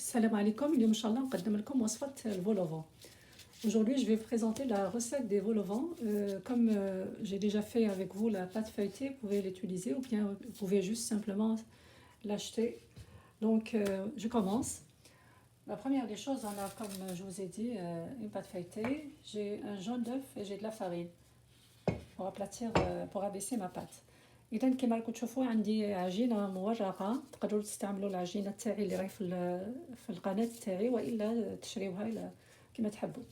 Salam alaikum, اليوم إن شاء الله نقدم لكم وصفة الفول au vent. Aujourd'hui, je vais vous présenter la recette des vols au vent. Comme j'ai déjà fait avec vous la pâte feuilletée, vous pouvez l'utiliser ou bien vous pouvez juste simplement l'acheter. Donc, je commence. La première des choses, on a, comme je vous ai dit, une pâte feuilletée. J'ai un jaune d'œuf et j'ai de la farine pour aplatir, pour abaisser ma pâte. إذا كما راكم تشوفوا عندي عجينة مورقة، تقدروا تستعملوا العجينة تاعي اللي راهي في القناة تاعي وإلا تشريوها كما تحبوا.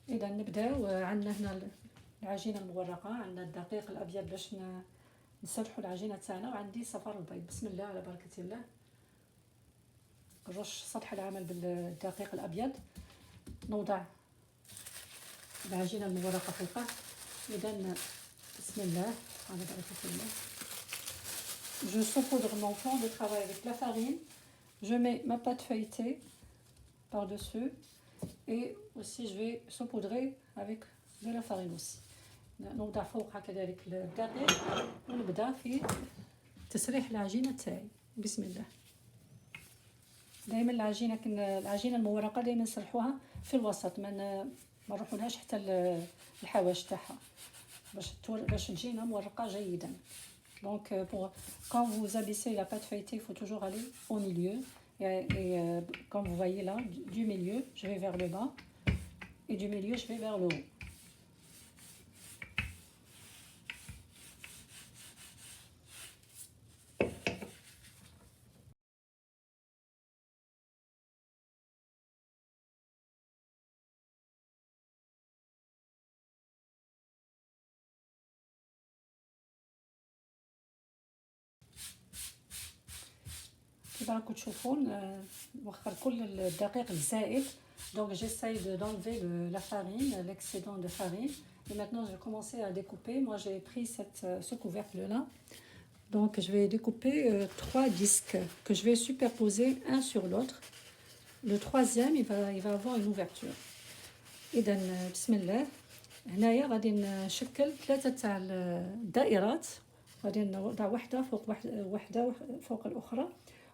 إذا نبداو. عندنا هنا العجينة المورقة، عندنا الدقيق الأبيض باش نسرحوا العجينة تاعنا، وعندي صفار البيض. بسم الله على بركة الله. نرش سطح العمل بالدقيق الأبيض، نوضع العجينة المورقة فوقه. إذا بسم الله على بركة الله. Je saupoudre mon plan de travail avec la farine. Je mets ma pâte feuilletée par-dessus. Et aussi je vais saupoudrer avec de la farine aussi. نوضع فوقها كذلك الدقيق ونبدأ في تسريح العجينة تاعي. بسم الله. دائما العجينة المورقة دائما نسرحوها في الوسط، ما نروحولهاش حتى الحواش تاعها باش تجينا مورقة جيدا. Donc quand vous abaissez la pâte feuilletée, il faut toujours aller au milieu. Et comme vous voyez là, du milieu, je vais vers le bas. Et du milieu, je vais vers le haut. كيف راكم تشوفون وخر كل الدقيق الزائد. Donc j'essaye d'enlever la farine, l'excédent de farine. Et maintenant je vais commencer à découper. Moi j'ai pris ce couvercle là. Donc je vais découper 3 disques que je vais superposer un sur l'autre. Le troisième il va avoir une ouverture. إذا بسم الله. هنايا غادي نشكل 3 تاع الدائرات، غادي نوضع واحدة فوق واحدة فوق الأخرى،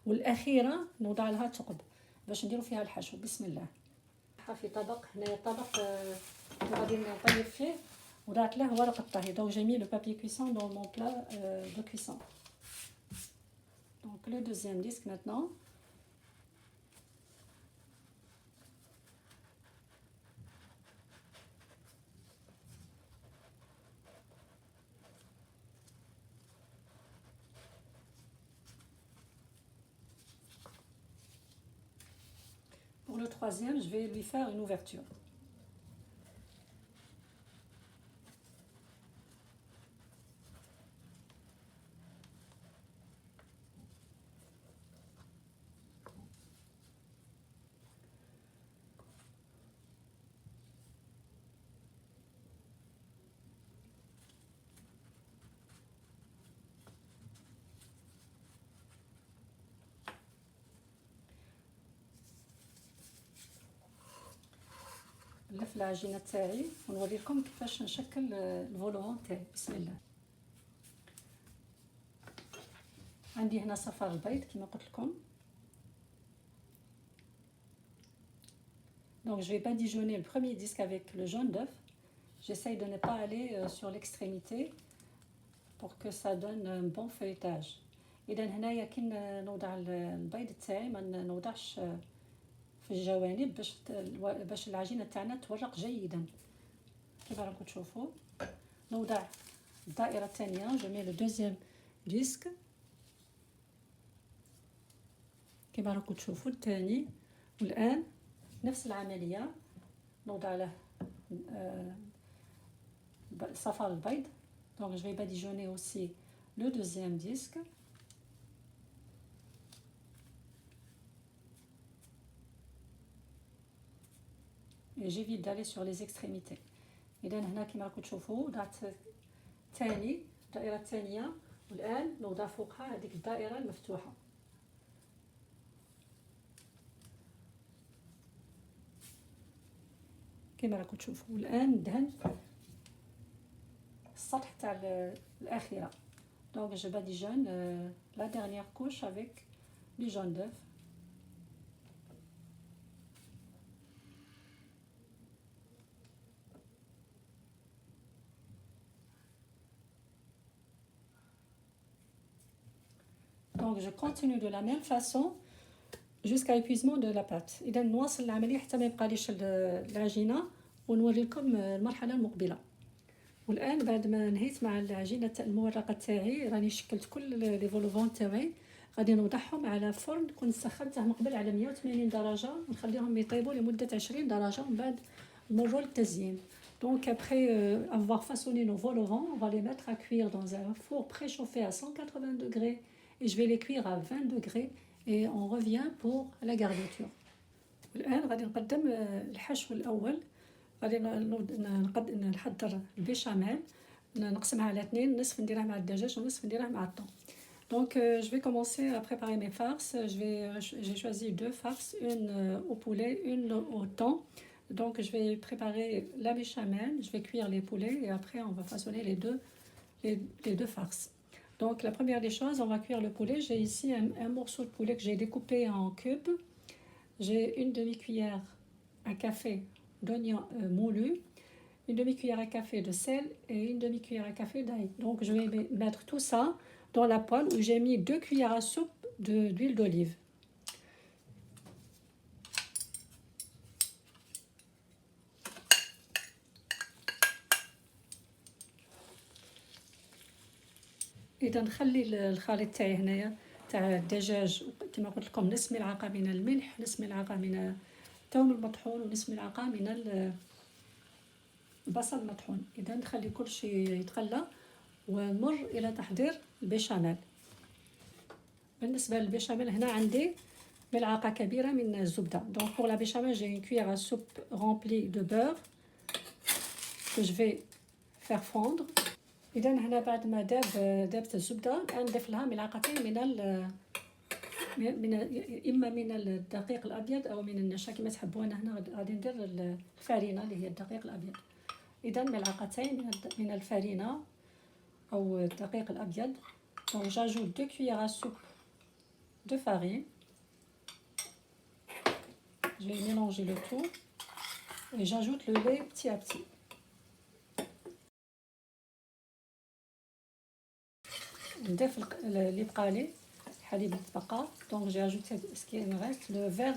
والأخيرة نوضع لها ثقب باش نديرو فيها الحشو. بسم الله. في طبق، هنايا طبق غادي نطيب فيه، وضعت له ورق الطهي. Donc j'ai mis le papier cuisson dans mon plat de cuisson. Donc le deuxième disque maintenant. Pour le troisième, je vais lui faire une ouverture. نلف العجينه تاعي ونوريكم كيفاش نشكل الفولون تاعي. بسم الله. عندي هنا صفار البيض كما قلت لكم. Donc je vais badigeonner le premier disque avec le jaune d'œuf. J'essaye de ne pas aller sur l'extrémité pour que ça donne un bon feuilletage. إذا هنايا كي نوضع البيض تاعي ما نوضعش في الجوانب باش العجينه تاعنا تورق جيدا. كيما راكم تشوفوا نوضع الدائره الثانيه. جو مي لو دوزيام ديسك كيما راكم تشوفوا الثاني. والان نفس العمليه نوضع له صفار البيض. Donc je vais badigeonner aussi le deuxième disque. Et j'évite d'aller sur les extrémités. إذا هنا كما راكم تشوفوا وضعت ثاني الدائرة الثانية، والآن نوضع فوقها هذيك الدائرة المفتوحة. كما راكم تشوفوا. والآن ندهن السطح تاع الأخيرة. Donc je badigeonne la dernière couche avec du jaune d'œuf. Donc je continue de la même façon jusqu'à épuisement de la pâte. إذا نواصل العملية حتى ما يبقاليش العجينة ونوريكم المرحلة المقبلة. والآن بعد ما نهيت مع العجينة المورقة تاعي راني شكلت كل لي فولوفون تاعي، غادي نوضعهم على فرن كنت سخنته من قبل على 180 درجة ونخليهم يطيبوا لمدة 20 درجة ومن بعد نمروا للتزيين. Donc après avoir façonné nos vol-au-vent, on va les mettre à cuire dans un four préchauffé à 180 degrés et je vais les cuire à 20 degrés et on revient pour la garniture. الآن غادي نقدم الحشو الأول. غادي نحضر البيشاميل نقسمها على 2، نصف نديرها مع الدجاج ونصف نديرها مع الطون. Donc je vais commencer à préparer mes farces. J'ai choisi 2 farces, une au poulet, une au thon. Donc je vais préparer la béchamel, je vais cuire les poulets et après on va façonner les deux farces. Donc la première des choses, on va cuire le poulet. J'ai ici un morceau de poulet que j'ai découpé en cubes. J'ai une demi-cuillère à café d'oignon moulu, une demi-cuillère à café de sel et une demi-cuillère à café d'ail. Donc je vais mettre tout ça dans la poêle où j'ai mis 2 cuillères à soupe d'huile d'olive. اذا نخلي الخليط تاعي هنايا تاع الدجاج كما قلت لكم نصف ملعقه من الملح، نصف ملعقه من الثوم المطحون ونصف ملعقه من البصل المطحون. اذا نخلي كل شيء يتقلى ونمر الى تحضير البيشاميل. بالنسبه للبيشاميل هنا عندي ملعقه كبيره من الزبده. Donc pour la béchamel, j'ai une cuillère à soupe remplie de beurre que je vais faire fondre. إذا هنا بعد ما دابت الزبدة نضيف لها ملعقتين إما من الدقيق الأبيض أو من النشا كما تحبوا. أنا هنا غادي ندير الفارينة اللي هي الدقيق الأبيض. إذا ملعقتين من الفارينة أو الدقيق الأبيض. Donc j'ajoute 2 cuillères à soupe de farine. Je vais mélanger le tout et j'ajoute le lait petit à petit. نضيف اللي بقى لي الحليب اللي تبقى. Donc j'ai ajouté ce qui me reste. Le verre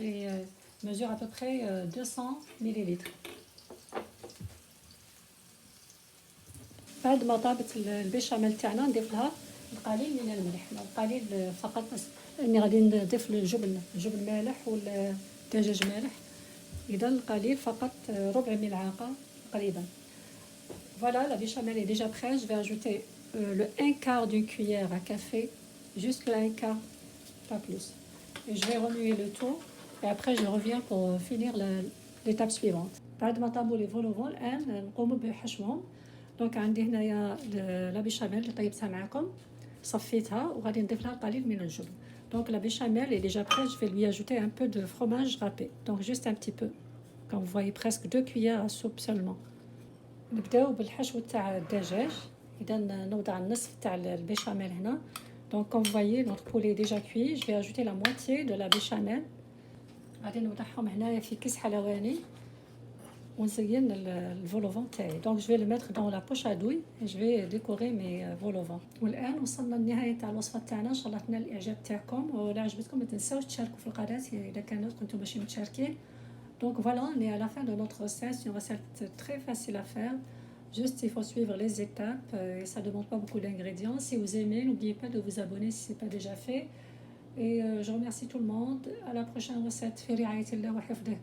mesure à peu près 200 ml. بعد ما طابت البيشاميل تاعنا نضيف لها القليل من الملح، القليل فقط لاني غادي نضيف الجبن مالح والدجاج مالح. اذا القليل فقط ربع ملعقه تقريبا. Voilà, la béchamel est déjà prête. Je vais ajouter le 1/4 d'une cuillère à café, juste le 1/4, pas plus. Et je vais remuer le tout et après je reviens pour finir l'étape suivante. بعد ما طابوا لي فولوفون الان نقوم بحشوهم. دونك عندي هنايا لا بيشاميل اللي طيبتها معكم صفيتها وغادي نضيف لها القليل من الجبن. Donc la béchamel est déjà prête. Je vais lui ajouter un peu de fromage râpé, donc juste un petit peu. Comme vous voyez, presque 2 cuillères à soupe seulement. نبداو بالحشو تاع الدجاج. إذا نوضع النصف تاع البيشاميل هنا. Donc comme vous voyez, notre poulet est déjà cuit. Je vais ajouter la moitié de la béchamel. غادي نوضعهم هنايا في كيس حلواني ونزين الفولوفون تاعي. Donc je vais le mettre dans la poche à douille et je vais décorer mes volvans. والآن وصلنا للنهاية تاع الوصفة تاعنا. إن شاء الله تنال الإعجاب تاعكم، ولا عجبتكم ما تنساوش تشاركوا في القناة إذا كنتم ماشي متشاركين. Donc voilà, on est à la fin de notre recette. C'est une recette très facile à faire. Juste, il faut suivre les étapes et ça ne demande pas beaucoup d'ingrédients. Si vous aimez, n'oubliez pas de vous abonner si ce n'est pas déjà fait. Et je remercie tout le monde. À la prochaine recette. في رعاية الله وحفظه.